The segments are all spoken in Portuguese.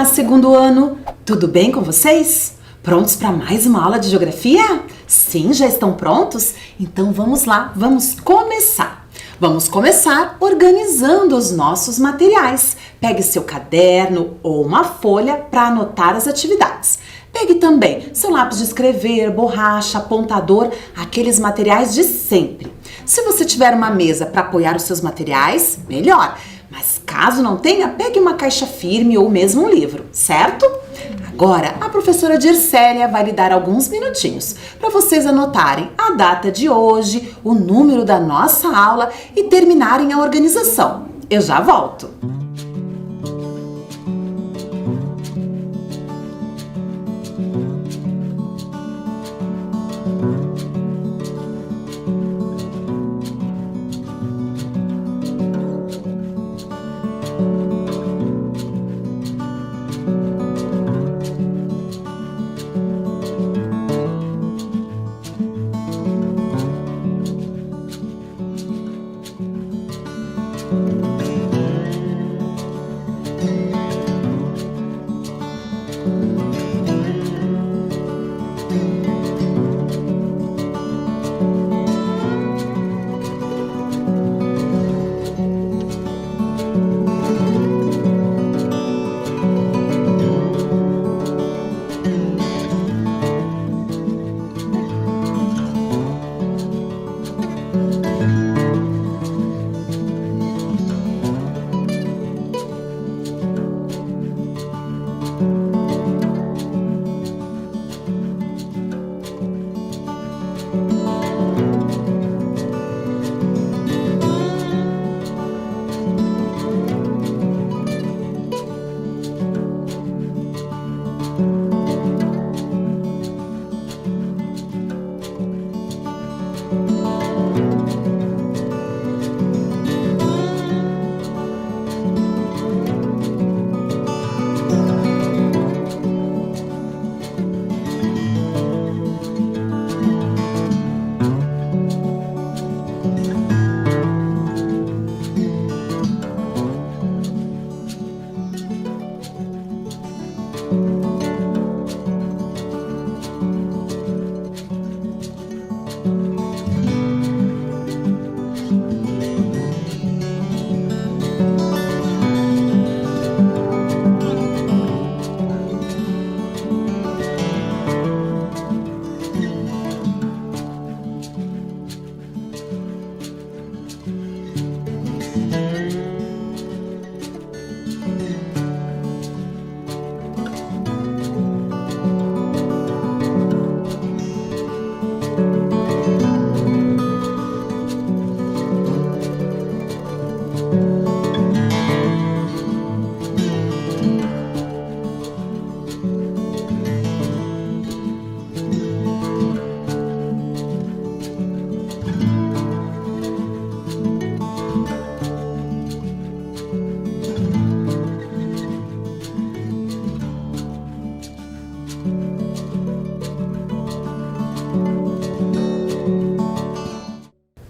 Olá, segundo ano! Tudo bem com vocês? Prontos para mais uma aula de geografia? Sim, já estão prontos? Então vamos lá, vamos começar! Vamos começar organizando os nossos materiais. Pegue seu caderno ou uma folha para anotar as atividades. Pegue também seu lápis de escrever, borracha, apontador, aqueles materiais de sempre. Se você tiver uma mesa para apoiar os seus materiais, melhor. Mas caso não tenha, pegue uma caixa firme ou mesmo um livro, certo? Agora, a professora Dircélia vai lhe dar alguns minutinhos para vocês anotarem a data de hoje, o número da nossa aula e terminarem a organização. Eu já volto.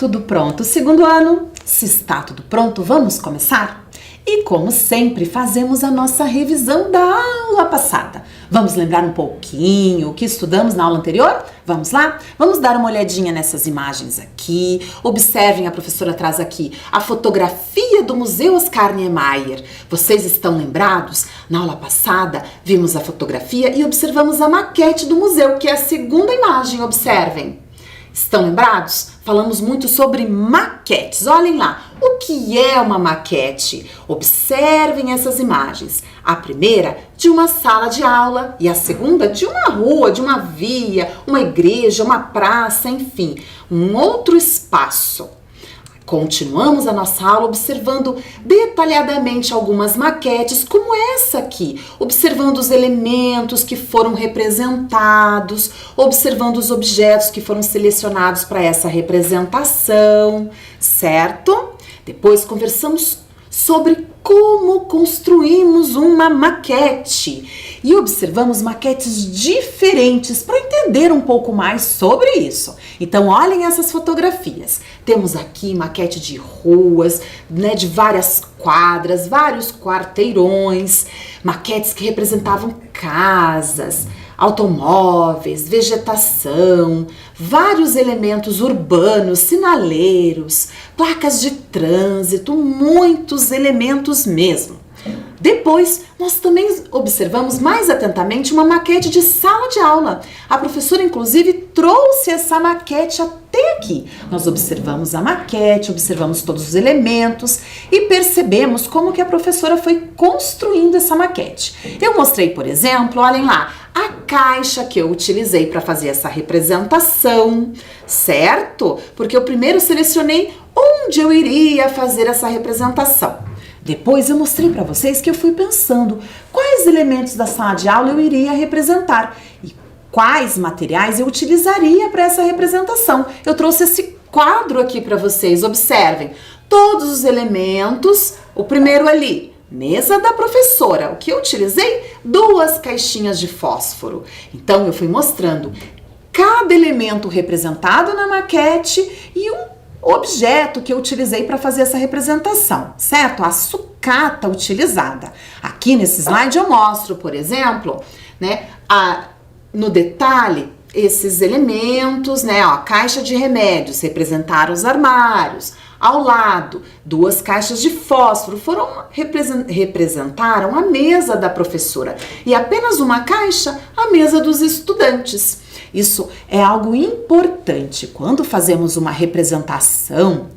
Tudo pronto, segundo ano? Se está tudo pronto, vamos começar? E como sempre, fazemos a nossa revisão da aula passada. Vamos lembrar um pouquinho o que estudamos na aula anterior? Vamos lá? Vamos dar uma olhadinha nessas imagens aqui. Observem, a professora traz aqui a fotografia do Museu Oscar Niemeyer. Vocês estão lembrados? Na aula passada, vimos a fotografia e observamos a maquete do museu, que é a segunda imagem, observem. Estão lembrados? Falamos muito sobre maquetes. Olhem lá, o que é uma maquete? Observem essas imagens. A primeira de uma sala de aula e a segunda de uma rua, de uma via, uma igreja, uma praça, enfim, um outro espaço. Continuamos a nossa aula observando detalhadamente algumas maquetes, como essa aqui, observando os elementos que foram representados, observando os objetos que foram selecionados para essa representação, certo? Depois conversamos sobre como construímos uma maquete e observamos maquetes diferentes para entender um pouco mais sobre isso. Então, olhem essas fotografias. Temos aqui maquete de ruas, né, de várias quadras, vários quarteirões, maquetes que representavam casas, automóveis, vegetação, vários elementos urbanos, sinaleiros, placas de trânsito, muitos elementos mesmo. Depois, nós também observamos mais atentamente uma maquete de sala de aula. A professora, inclusive, trouxe essa maquete até aqui. Nós observamos a maquete, observamos todos os elementos e percebemos como que a professora foi construindo essa maquete. Eu mostrei, por exemplo, olhem lá, a caixa que eu utilizei para fazer essa representação, certo? Porque eu primeiro selecionei onde eu iria fazer essa representação. Depois eu mostrei para vocês que eu fui pensando quais elementos da sala de aula eu iria representar e quais materiais eu utilizaria para essa representação. Eu trouxe esse quadro aqui para vocês, observem. Todos os elementos, o primeiro ali, mesa da professora. O que eu utilizei? 2 caixinhas de fósforo. Então eu fui mostrando cada elemento representado na maquete e um objeto que eu utilizei para fazer essa representação, certo? A sucata utilizada. Aqui nesse slide eu mostro, por exemplo, né, no detalhe, esses elementos, né, ó, a caixa de remédios representaram os armários. Ao lado, 2 caixas de fósforo representaram a mesa da professora e apenas uma caixa, a mesa dos estudantes. Isso é algo importante. Quando fazemos uma representação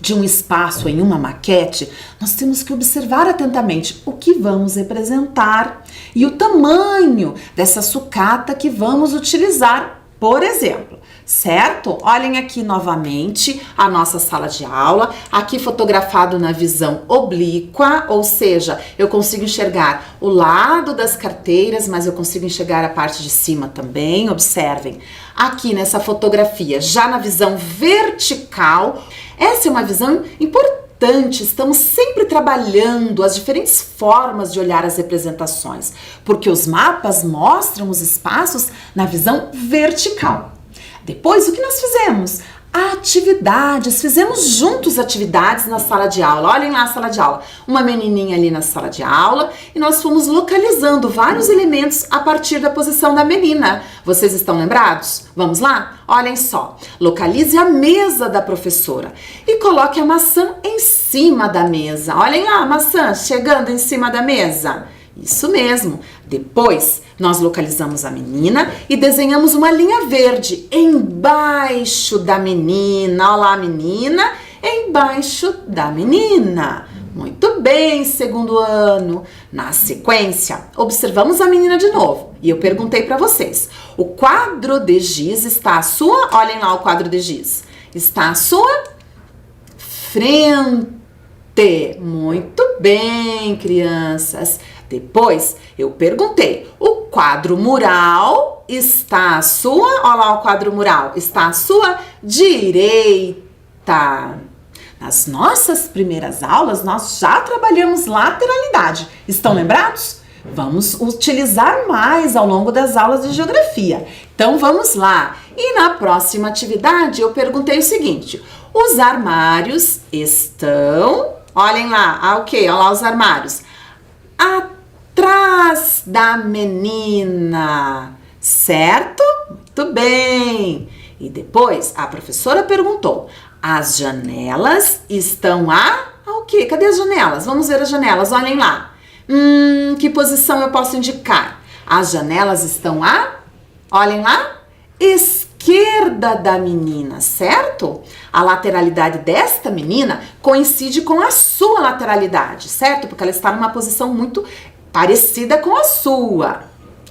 de um espaço em uma maquete, nós temos que observar atentamente o que vamos representar e o tamanho dessa sucata que vamos utilizar, por exemplo. Certo? Olhem aqui novamente a nossa sala de aula, aqui fotografado na visão oblíqua, ou seja, eu consigo enxergar o lado das carteiras, mas eu consigo enxergar a parte de cima também, observem. Aqui nessa fotografia, já na visão vertical, essa é uma visão importante. Estamos sempre trabalhando as diferentes formas de olhar as representações, porque os mapas mostram os espaços na visão vertical. Depois, o que nós fizemos? Atividades, fizemos juntos atividades na sala de aula. Olhem lá a sala de aula, uma menininha ali na sala de aula e nós fomos localizando vários elementos a partir da posição da menina. Vocês estão lembrados? Vamos lá? Olhem só, localize a mesa da professora e coloque a maçã em cima da mesa. Olhem lá a maçã chegando em cima da mesa. Isso mesmo. Depois, nós localizamos a menina e desenhamos uma linha verde embaixo da menina. Olha lá a menina, embaixo da menina. Muito bem, segundo ano. Na sequência, observamos a menina de novo. E eu perguntei para vocês, o quadro de giz está à sua... Olhem lá o quadro de giz. Está à sua frente. Muito bem, crianças. Depois, eu perguntei, o quadro mural está à sua... Olha lá o quadro mural, está à sua direita. Nas nossas primeiras aulas, nós já trabalhamos lateralidade. Estão lembrados? Vamos utilizar mais ao longo das aulas de geografia. Então, vamos lá. E na próxima atividade, eu perguntei o seguinte, os armários estão... Olhem lá, ok, olha lá os armários. Atrás da menina, certo? Muito bem. E depois a professora perguntou, as janelas estão o quê? Cadê as janelas? Vamos ver as janelas, olhem lá. Que posição eu posso indicar? As janelas estão olhem lá, esquerda da menina, certo? A lateralidade desta menina coincide com a sua lateralidade, certo? Porque ela está numa posição muito parecida com a sua,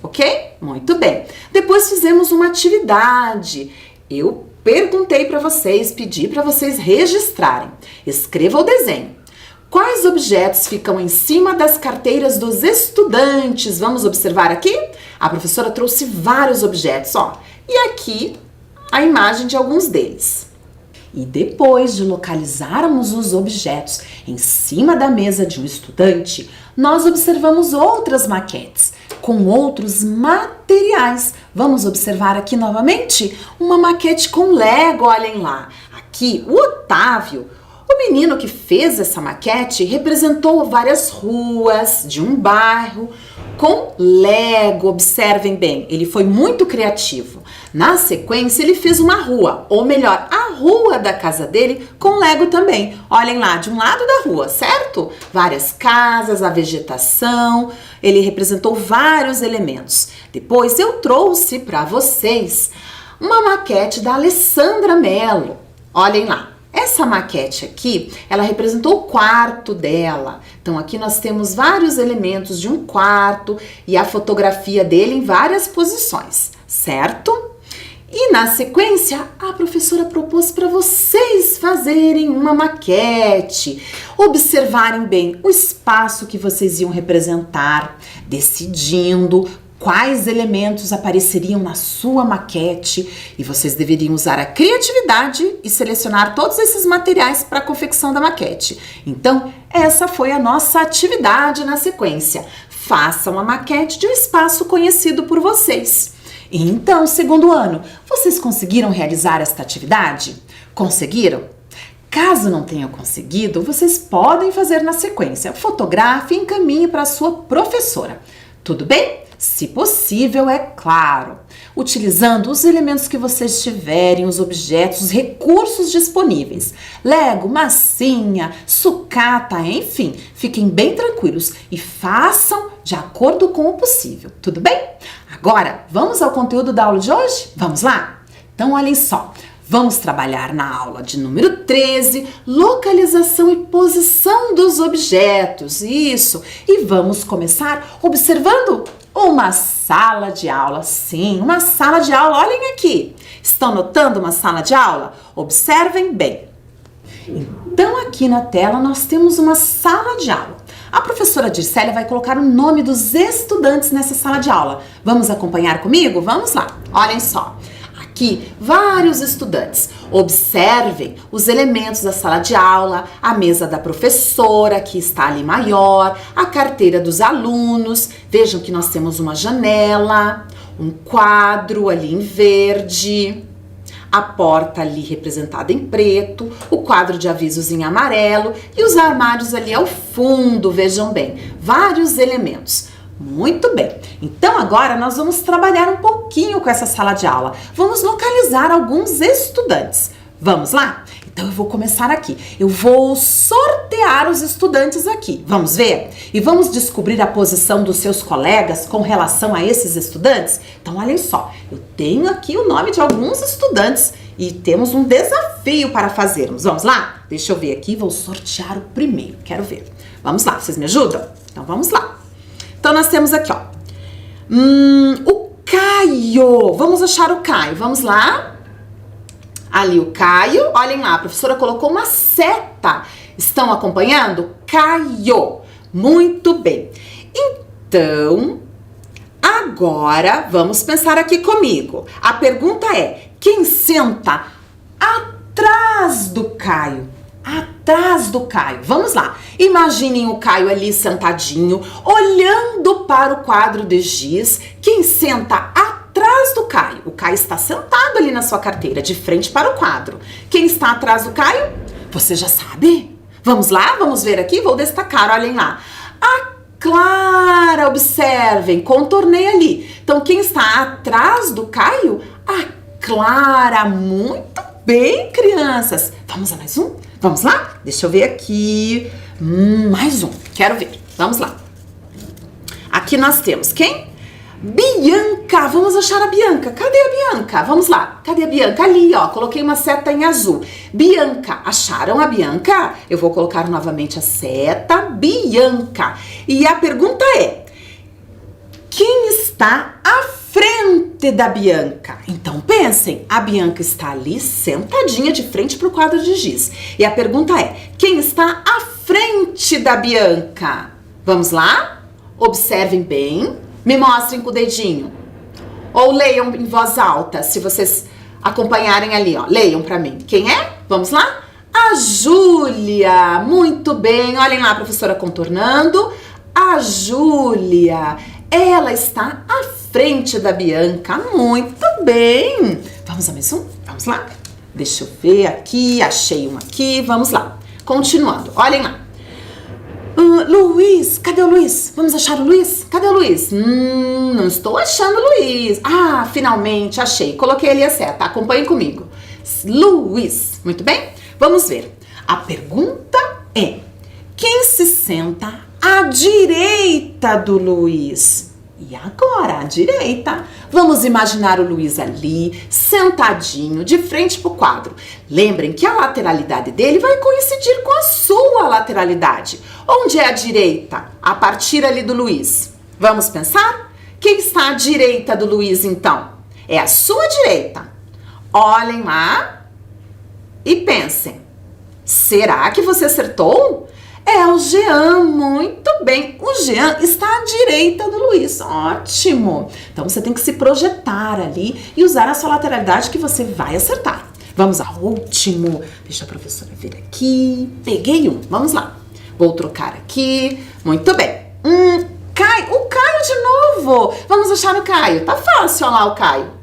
ok? Muito bem. Depois fizemos uma atividade. Eu perguntei para vocês, pedi para vocês registrarem. Escreva o desenho. Quais objetos ficam em cima das carteiras dos estudantes? Vamos observar aqui? A professora trouxe vários objetos, ó. E aqui a imagem de alguns deles. E depois de localizarmos os objetos em cima da mesa de um estudante, nós observamos outras maquetes com outros materiais. Vamos observar aqui novamente uma maquete com Lego, olhem lá. Aqui, o Otávio, o menino que fez essa maquete, representou várias ruas de um bairro com Lego. Observem bem, ele foi muito criativo. Na sequência, ele fez uma rua, ou melhor, a rua da casa dele com Lego também. Olhem lá, de um lado da rua, certo? Várias casas, a vegetação, ele representou vários elementos. Depois eu trouxe para vocês uma maquete da Alessandra Mello. Olhem lá. Essa maquete aqui, ela representou o quarto dela. Então aqui nós temos vários elementos de um quarto e a fotografia dele em várias posições, certo? E na sequência, a professora propôs para vocês fazerem uma maquete, observarem bem o espaço que vocês iam representar, decidindo quais elementos apareceriam na sua maquete, e vocês deveriam usar a criatividade e selecionar todos esses materiais para a confecção da maquete. Então, essa foi a nossa atividade na sequência. Façam a maquete de um espaço conhecido por vocês. Então, segundo ano, vocês conseguiram realizar esta atividade? Conseguiram? Caso não tenham conseguido, vocês podem fazer na sequência. Fotografe e encaminhe para a sua professora. Tudo bem? Se possível, é claro, utilizando os elementos que vocês tiverem, os objetos, os recursos disponíveis. Lego, massinha, sucata, enfim, fiquem bem tranquilos e façam de acordo com o possível, tudo bem? Agora, vamos ao conteúdo da aula de hoje? Vamos lá? Então, olhem só. Vamos trabalhar na aula de número 13, localização e posição dos objetos, isso. E vamos começar observando uma sala de aula, sim, uma sala de aula, olhem aqui. Estão notando uma sala de aula? Observem bem. Então, aqui na tela nós temos uma sala de aula. A professora Dircélia vai colocar o nome dos estudantes nessa sala de aula. Vamos acompanhar comigo? Vamos lá, olhem só. Aqui, vários estudantes. Observem os elementos da sala de aula, a mesa da professora, que está ali maior, a carteira dos alunos. Vejam que nós temos uma janela, um quadro ali em verde, a porta ali representada em preto, o quadro de avisos em amarelo e os armários ali ao fundo, vejam bem, vários elementos. Muito bem, então agora nós vamos trabalhar um pouquinho com essa sala de aula. Vamos localizar alguns estudantes. Vamos lá? Então eu vou começar aqui. Eu vou sortear os estudantes aqui. Vamos ver? E vamos descobrir a posição dos seus colegas com relação a esses estudantes? Então olhem só, eu tenho aqui o nome de alguns estudantes e temos um desafio para fazermos. Vamos lá? Deixa eu ver aqui, vou sortear o primeiro. Quero ver. Vamos lá, vocês me ajudam? Então vamos lá. Então, nós temos aqui, ó, o Caio. Vamos achar o Caio. Vamos lá. Ali o Caio. Olhem lá, a professora colocou uma seta. Estão acompanhando? Caio. Muito bem. Então, agora, vamos pensar aqui comigo. A pergunta é, quem senta atrás do Caio? Atrás do Caio. Vamos lá. Imaginem o Caio ali sentadinho, olhando para o quadro de giz. Quem senta atrás do Caio? O Caio está sentado ali na sua carteira, de frente para o quadro. Quem está atrás do Caio? Você já sabe? Vamos lá? Vamos ver aqui? Vou destacar, olhem lá. A Clara, observem, contornei ali. Então, quem está atrás do Caio? A Clara. Muito bem, crianças. Vamos a mais um? Vamos lá? Deixa eu ver aqui. Mais um. Quero ver. Vamos lá. Aqui nós temos quem? Bianca. Vamos achar a Bianca. Cadê a Bianca? Vamos lá. Cadê a Bianca? Ali, ó. Coloquei uma seta em azul. Bianca. Acharam a Bianca? Eu vou colocar novamente a seta. Bianca. E a pergunta é: quem está à frente da Bianca? Então pensem, a Bianca está ali sentadinha de frente para o quadro de giz. E a pergunta é, quem está à frente da Bianca? Vamos lá? Observem bem, me mostrem com o dedinho. Ou leiam em voz alta, se vocês acompanharem ali, ó. Leiam para mim. Quem é? Vamos lá? A Júlia, muito bem. Olhem lá, a professora contornando. A Júlia, ela está à frente da Bianca. Muito bem. Vamos a mais um? Vamos lá? Deixa eu ver aqui, achei um aqui. Vamos lá. Continuando, olhem lá. Luiz, cadê o Luiz? Vamos achar o Luiz? Cadê o Luiz? Não estou achando o Luiz. Ah, finalmente achei. Coloquei ali a seta. Acompanhem comigo. Luiz. Muito bem? Vamos ver. A pergunta é: quem se senta à direita do Luiz? E agora, à direita? Vamos imaginar o Luiz ali, sentadinho, de frente para o quadro. Lembrem que a lateralidade dele vai coincidir com a sua lateralidade. Onde é a direita? A partir ali do Luiz. Vamos pensar? Quem está à direita do Luiz, então? É a sua direita. Olhem lá e pensem. Será que você acertou? É o Jean, muito bem. O Jean está à direita do Luiz, ótimo. Então você tem que se projetar ali e usar a sua lateralidade que você vai acertar. Vamos ao último. Deixa a professora ver aqui. Peguei um, vamos lá. Vou trocar aqui, muito bem. Caio, o Caio de novo. Vamos achar o Caio, tá fácil, olha lá o Caio.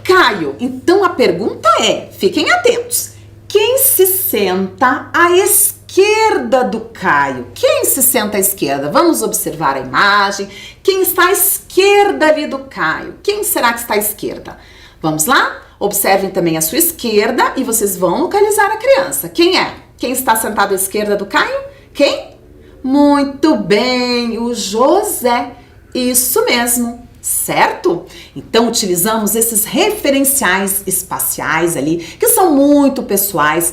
Caio, então a pergunta é, fiquem atentos. Quem se senta à esquerda do Caio? Quem se senta à esquerda? Vamos observar a imagem. Quem está à esquerda ali do Caio? Quem será que está à esquerda? Vamos lá? Observem também a sua esquerda e vocês vão localizar a criança. Quem é? Quem está sentado à esquerda do Caio? Quem? Muito bem, o José. Isso mesmo. Certo? Então utilizamos esses referenciais espaciais ali, que são muito pessoais,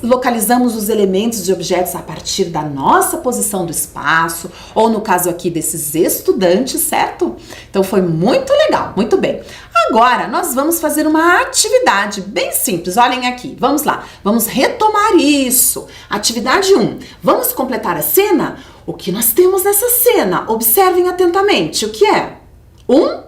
localizamos os elementos de objetos a partir da nossa posição do espaço, ou no caso aqui desses estudantes, certo? Então foi muito legal, muito bem. Agora nós vamos fazer uma atividade bem simples, olhem aqui, vamos lá, vamos retomar isso. Atividade 1, vamos completar a cena? O que nós temos nessa cena? Observem atentamente, o que é? Um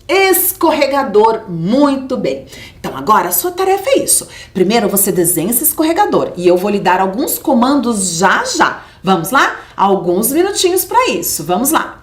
escorregador, muito bem. Então agora a sua tarefa é isso. Primeiro você desenha esse escorregador e eu vou lhe dar alguns comandos já já. Vamos lá? Alguns minutinhos para isso. Vamos lá.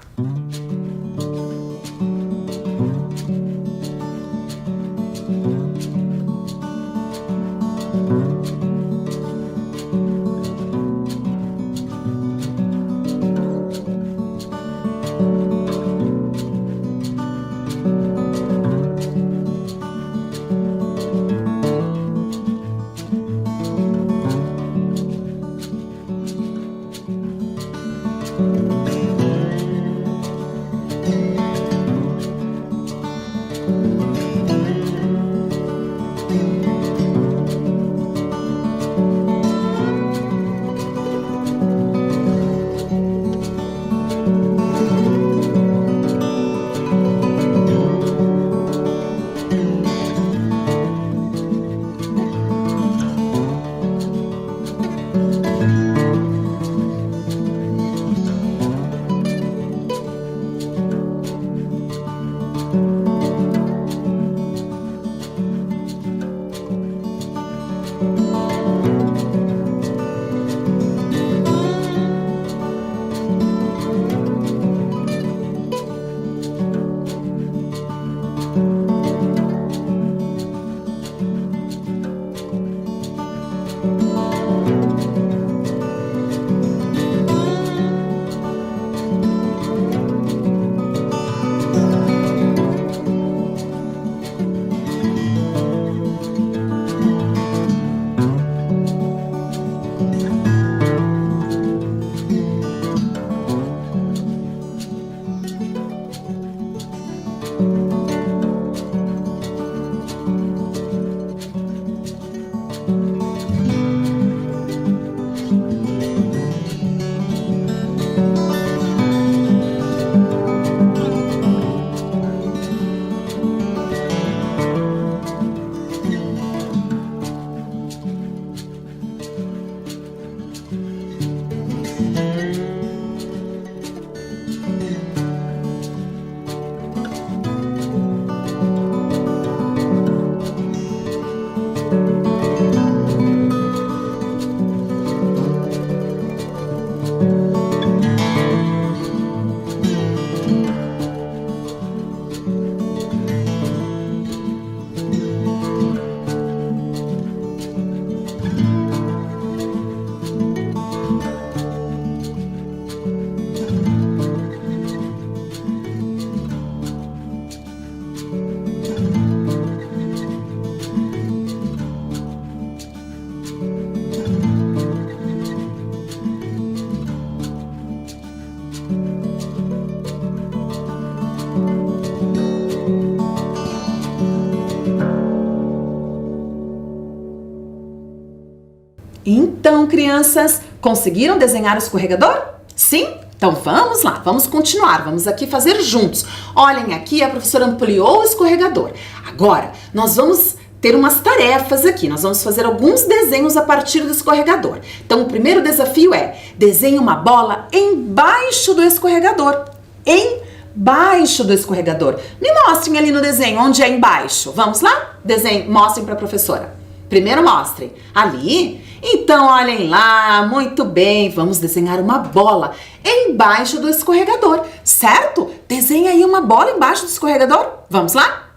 crianças, conseguiram desenhar o escorregador? Sim? Então vamos lá, vamos continuar, vamos aqui fazer juntos. Olhem aqui, a professora ampliou o escorregador. Agora, nós vamos ter umas tarefas aqui, nós vamos fazer alguns desenhos a partir do escorregador. Então o primeiro desafio é, desenhe uma bola embaixo do escorregador. Embaixo do escorregador. Me mostrem ali no desenho onde é embaixo. Vamos lá? Desenho, mostrem para a professora. Primeiro mostrem. Ali? Então olhem lá, muito bem, vamos desenhar uma bola embaixo do escorregador, certo? Desenha aí uma bola embaixo do escorregador. Vamos lá?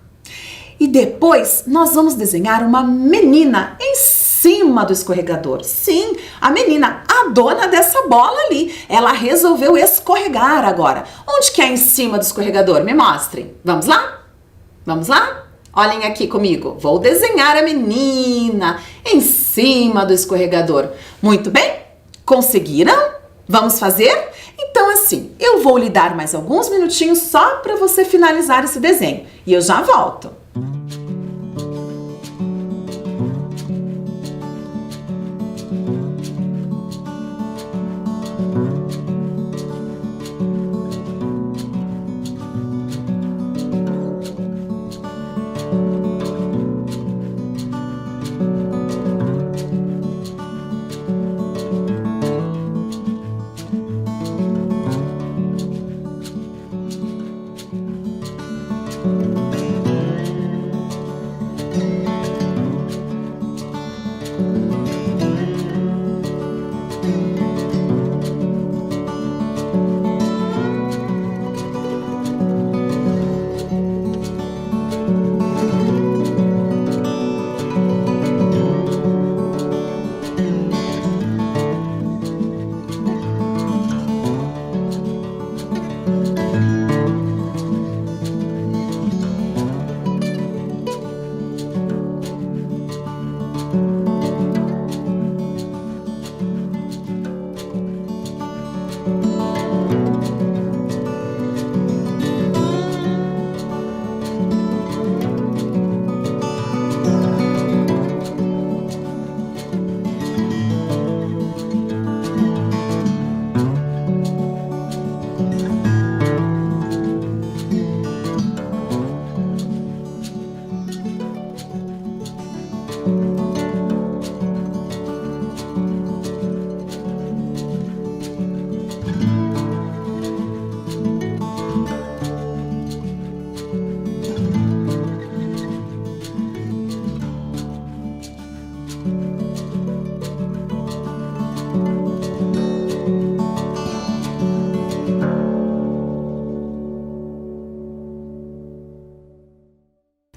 E depois nós vamos desenhar uma menina em cima do escorregador. Sim, a menina, a dona dessa bola ali. Ela resolveu escorregar agora. Onde que é em cima do escorregador? Me mostrem. Vamos lá? Vamos lá? Olhem aqui comigo. Vou desenhar a menina em cima do escorregador. Muito bem? Conseguiram? Vamos fazer? Então assim, eu vou lhe dar mais alguns minutinhos só para você finalizar esse desenho. E eu já volto.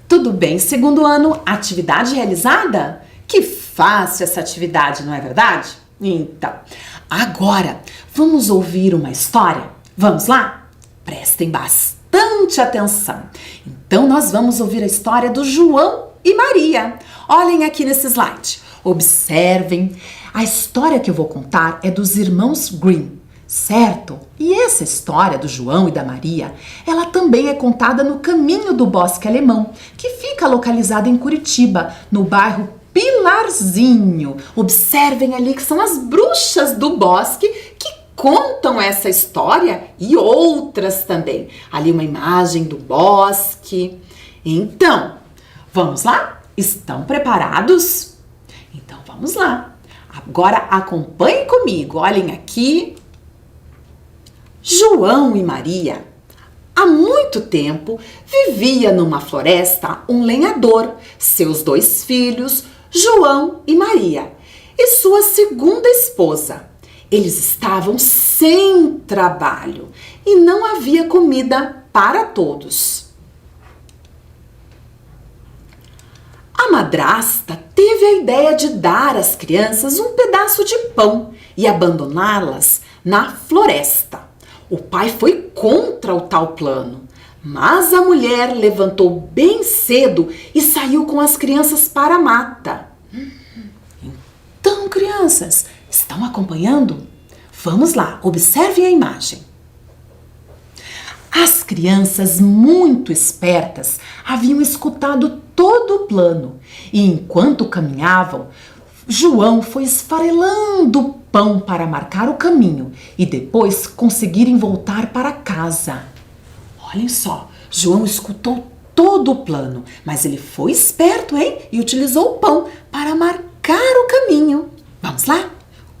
Tudo bem, segundo ano, atividade realizada? Que fácil essa atividade, não é verdade? Então, agora vamos ouvir uma história? Vamos lá? Prestem bastante atenção. Então, nós vamos ouvir a história do João e Maria. Olhem aqui nesse slide. Observem. A história que eu vou contar é dos irmãos Grimm, certo? E essa história do João e da Maria, ela também é contada no Caminho do Bosque Alemão, que fica localizado em Curitiba, no bairro Pilarzinho. Observem ali que são as bruxas do bosque que contam essa história e outras também. Ali uma imagem do bosque. Então, vamos lá? Estão preparados? Então vamos lá. Agora acompanhem comigo. Olhem aqui. João e Maria. Há muito tempo vivia numa floresta um lenhador, seus 2 filhos, João e Maria, e sua segunda esposa. Eles estavam sem trabalho e não havia comida para todos. A madrasta teve a ideia de dar às crianças um pedaço de pão e abandoná-las na floresta. O pai foi contra o tal plano, mas a mulher levantou bem cedo e saiu com as crianças para a mata. Então, crianças, estão acompanhando? Vamos lá, observem a imagem. As crianças, muito espertas, haviam escutado todo o plano e, enquanto caminhavam, João foi esfarelando o pão para marcar o caminho e depois conseguirem voltar para casa. Olhem só, João escutou todo o plano, mas ele foi esperto, hein? E utilizou o pão para marcar o caminho. Vamos lá?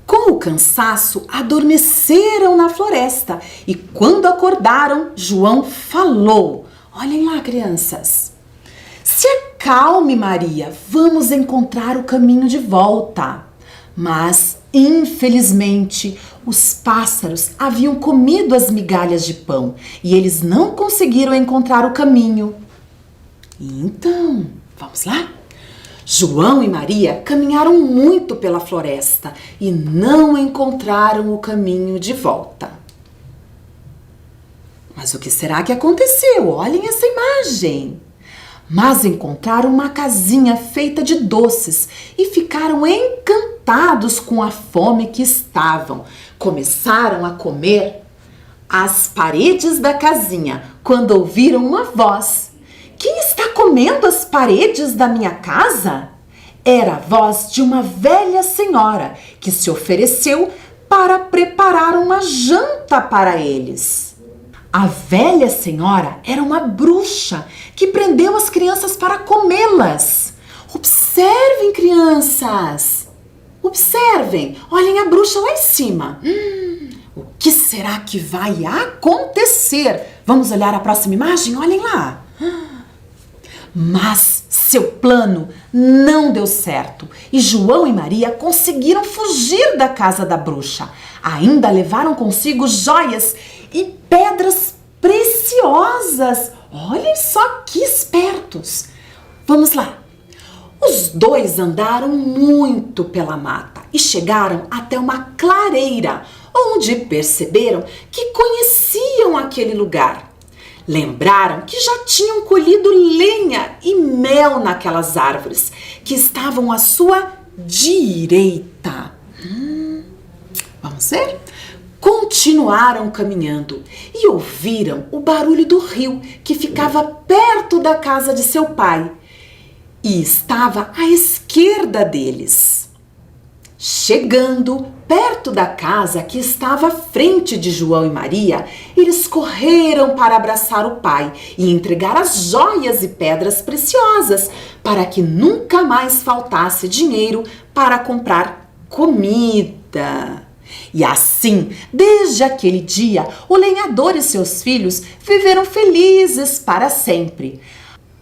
Com o cansaço, adormeceram na floresta e quando acordaram, João falou. Olhem lá, crianças. Se acalme, Maria, vamos encontrar o caminho de volta. Mas, infelizmente, os pássaros haviam comido as migalhas de pão e eles não conseguiram encontrar o caminho. Então, vamos lá? João e Maria caminharam muito pela floresta e não encontraram o caminho de volta. Mas o que será que aconteceu? Olhem essa imagem. Mas encontraram uma casinha feita de doces e ficaram encantados com a fome que estavam. Começaram a comer as paredes da casinha quando ouviram uma voz. Quem está comendo as paredes da minha casa? Era a voz de uma velha senhora que se ofereceu para preparar uma janta para eles. A velha senhora era uma bruxa que prendeu as crianças para comê-las. Observem, crianças! Observem! Olhem a bruxa lá em cima. O que será que vai acontecer? Vamos olhar a próxima imagem? Olhem lá. Mas seu plano não deu certo e João e Maria conseguiram fugir da casa da bruxa. Ainda levaram consigo joias e pedras preciosas. Olhem só que espertos. Vamos lá. Os dois andaram muito pela mata e chegaram até uma clareira, onde perceberam que conheciam aquele lugar. Lembraram que já tinham colhido lenha e mel naquelas árvores que estavam à sua direita. Vamos ver? Continuaram caminhando e ouviram o barulho do rio que ficava perto da casa de seu pai e estava à esquerda deles. Chegando perto da casa que estava à frente de João e Maria, eles correram para abraçar o pai e entregar as joias e pedras preciosas para que nunca mais faltasse dinheiro para comprar comida. E assim, desde aquele dia, o lenhador e seus filhos viveram felizes para sempre.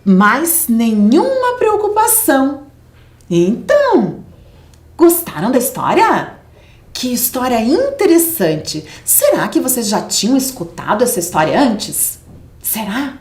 Mas nenhuma preocupação. Então, gostaram da história? Que história interessante! Será que vocês já tinham escutado essa história antes? Será?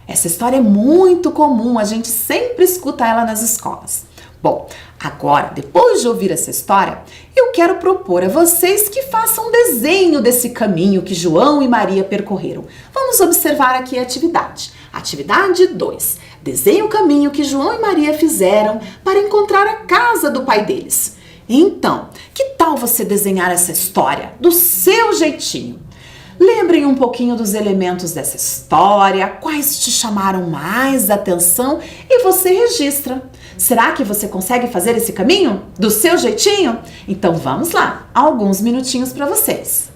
Essa história é muito comum, a gente sempre escuta ela nas escolas. Bom, agora, depois de ouvir essa história, eu quero propor a vocês que façam um desenho desse caminho que João e Maria percorreram. Vamos observar aqui a atividade. Atividade 2. Desenhe o caminho que João e Maria fizeram para encontrar a casa do pai deles. Então, que tal você desenhar essa história do seu jeitinho? Lembrem um pouquinho dos elementos dessa história, quais te chamaram mais atenção e você registra. Será que você consegue fazer esse caminho do seu jeitinho? Então vamos lá, alguns minutinhos para vocês.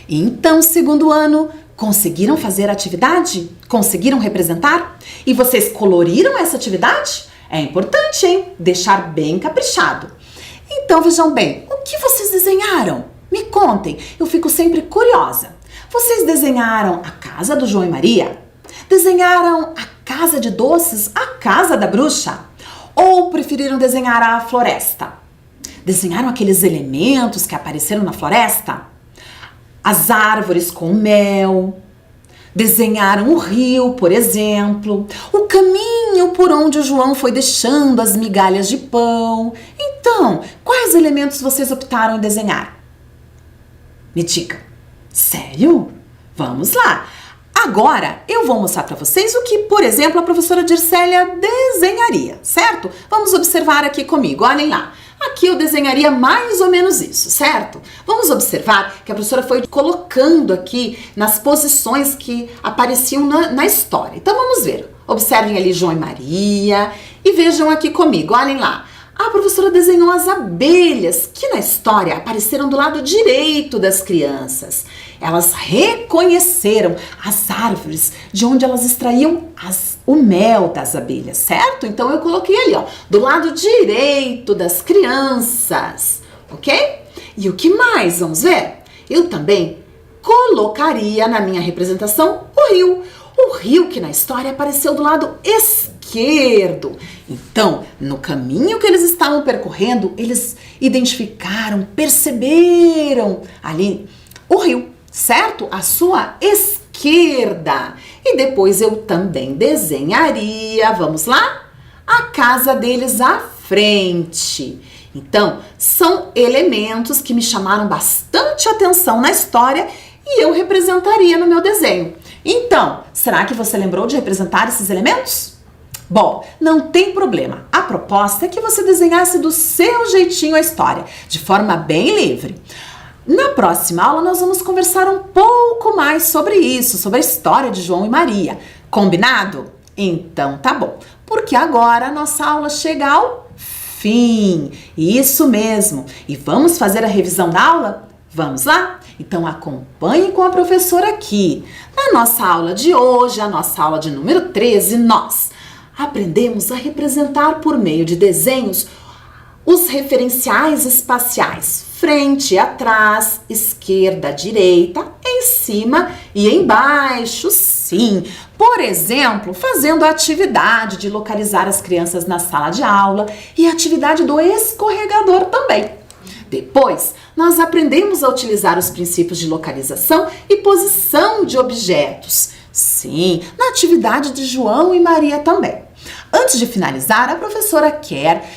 Então, segundo ano, conseguiram fazer a atividade? Conseguiram representar? E vocês coloriram essa atividade? É importante, hein? Deixar bem caprichado. Então, vejam bem, o que vocês desenharam? Me contem, eu fico sempre curiosa. Vocês desenharam a casa do João e Maria? Desenharam a casa de doces, a casa da bruxa? Ou preferiram desenhar a floresta? Desenharam aqueles elementos que apareceram na floresta? As árvores com mel, desenharam o rio, por exemplo, o caminho por onde o João foi deixando as migalhas de pão. Então, quais elementos vocês optaram em desenhar? Me diga. Sério? Vamos lá. Agora, eu vou mostrar para vocês o que, por exemplo, a professora Dircélia desenharia, certo? Vamos observar aqui comigo, olhem lá. Aqui eu desenharia mais ou menos isso, certo? Vamos observar que a professora foi colocando aqui nas posições que apareciam na história. Então vamos ver. Observem ali João e Maria e vejam aqui comigo, olhem lá. A professora desenhou as abelhas que na história apareceram do lado direito das crianças. Elas reconheceram as árvores de onde elas extraíam o mel das abelhas, certo? Então eu coloquei ali, ó, do lado direito das crianças, ok? E o que mais? Vamos ver? Eu também colocaria na minha representação o rio. O rio que na história apareceu do lado esquerdo. Então, no caminho que eles estavam percorrendo, eles identificaram, perceberam ali o rio, certo? À sua esquerda. E depois eu também desenharia, vamos lá? A casa deles à frente. Então, são elementos que me chamaram bastante atenção na história e eu representaria no meu desenho. Então, será que você lembrou de representar esses elementos? Bom, não tem problema. A proposta é que você desenhasse do seu jeitinho a história, de forma bem livre. Na próxima aula, nós vamos conversar um pouco mais sobre isso, sobre a história de João e Maria. Combinado? Então tá bom, porque agora a nossa aula chega ao fim. Isso mesmo. E vamos fazer a revisão da aula? Vamos lá? Então acompanhe com a professora aqui. Na nossa aula de hoje, a nossa aula de número 13, nós aprendemos a representar por meio de desenhos os referenciais espaciais, frente, atrás, esquerda, direita, em cima e embaixo, sim. Por exemplo, fazendo a atividade de localizar as crianças na sala de aula e a atividade do escorregador também. Depois, nós aprendemos a utilizar os princípios de localização e posição de objetos. Sim, na atividade de João e Maria também. Antes de finalizar, a professora quer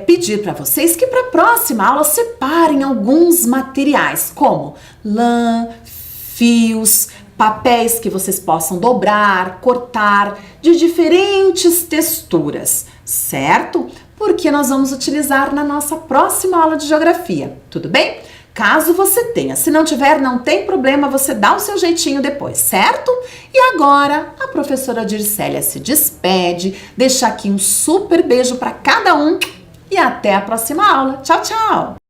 pedir para vocês que para a próxima aula separem alguns materiais, como lã, fios, papéis que vocês possam dobrar, cortar, de diferentes texturas, certo? Porque nós vamos utilizar na nossa próxima aula de geografia, tudo bem? Caso você tenha, se não tiver, não tem problema, você dá o seu jeitinho depois, certo? E agora, a professora Dircélia se despede, deixa aqui um super beijo para cada um e até a próxima aula. Tchau, tchau!